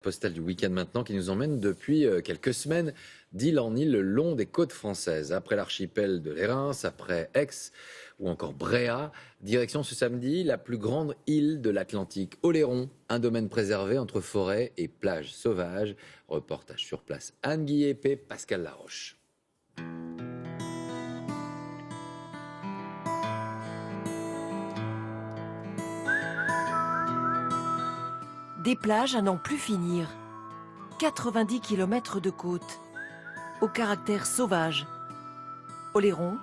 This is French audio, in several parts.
Postale du week-end maintenant qui nous emmène depuis quelques semaines d'île en île le long des côtes françaises. Après l'archipel de l'Érins, après Aix ou encore Bréa, direction ce samedi la plus grande île de l'Atlantique, Oléron, un domaine préservé entre forêt et plages sauvages. Reportage sur place, Anne-Guy Épée, Pascal Laroche. Des plages à n'en plus finir. 90 km de côte, au caractère sauvage. Oléron,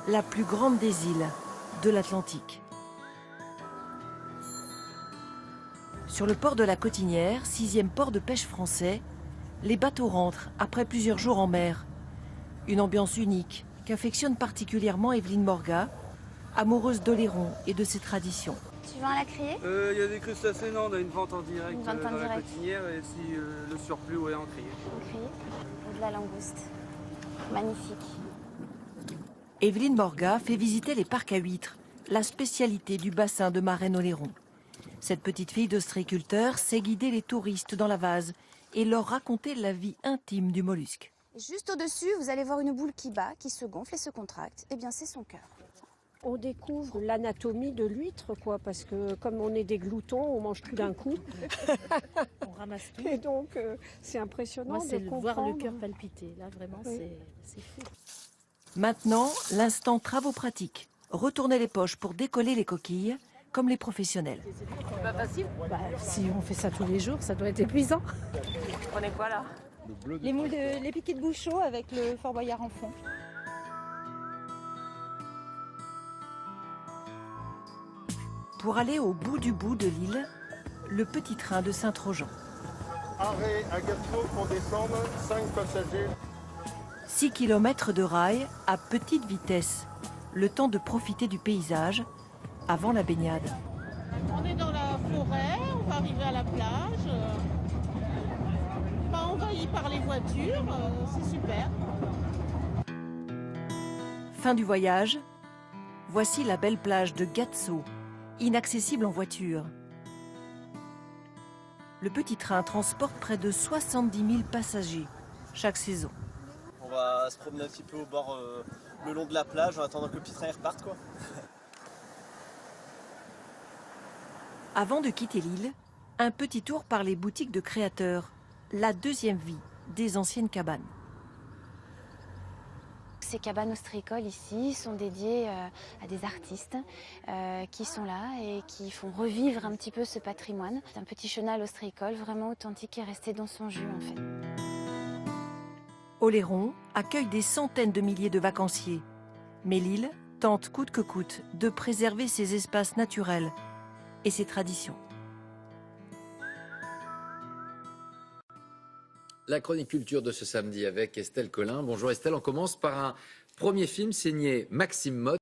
la plus grande des îles de l'Atlantique. Sur le port de la Cotinière, 6e port de pêche français, les bateaux rentrent après plusieurs jours en mer. Une ambiance unique qu'affectionne particulièrement Evelyne Morga, amoureuse d'Oléron et de ses traditions. Tu vends à la criée? Il y a des crustacés, non, on a une vente en direct Une vente en dans la direct. Cotinière et si le surplus, ouais, en criée. En criée ou de la langouste. Magnifique. Evelyne Morga fait visiter les parcs à huîtres, la spécialité du bassin de Marennes-Oléron. Cette petite fille d'ostréiculteur sait guider les touristes dans la vase et leur raconter la vie intime du mollusque. Et juste au-dessus, vous allez voir une boule qui bat, qui se gonfle et se contracte. Eh bien, c'est son cœur. On découvre l'anatomie de l'huître, quoi, parce que comme on est des gloutons, on mange tout d'un coup. On ramasse tout. Et donc, c'est impressionnant Moi, c'est de voir le comprendre. cœur palpiter. Là, vraiment, Oui. c'est fou. Maintenant, l'instant travaux pratiques. Retourner les poches pour décoller les coquilles, comme les professionnels. C'est pas facile. Bah, si on fait ça tous les jours, ça doit être épuisant. Prenez quoi là? Les piquets de bouchon avec le Fort Boyard en fond. Pour aller au bout de l'île, le petit train de Saint-Trojan. Arrêt à Gatineau pour descendre, 5 passagers. 6 km de rail à petite vitesse. Le temps de profiter du paysage avant la baignade. On est dans la forêt, on va arriver à la plage. Pas envahi par les voitures, c'est super. Fin du voyage. Voici la belle plage de Gatso, inaccessible en voiture. Le petit train transporte près de 70 000 passagers chaque saison. On va se promener un petit peu au bord, le long de la plage en attendant que le petit train reparte, quoi. Avant de quitter l'île, un petit tour par les boutiques de créateurs, la deuxième vie des anciennes cabanes. Ces cabanes ostréicoles ici sont dédiées à des artistes qui sont là et qui font revivre un petit peu ce patrimoine. C'est un petit chenal ostréicole vraiment authentique qui est resté dans son jus en fait. Oléron accueille des centaines de milliers de vacanciers. Mais l'île tente coûte que coûte de préserver ses espaces naturels et ses traditions. La chronique culture de ce samedi avec Estelle Collin. Bonjour Estelle, on commence par un premier film signé Maxime Mott.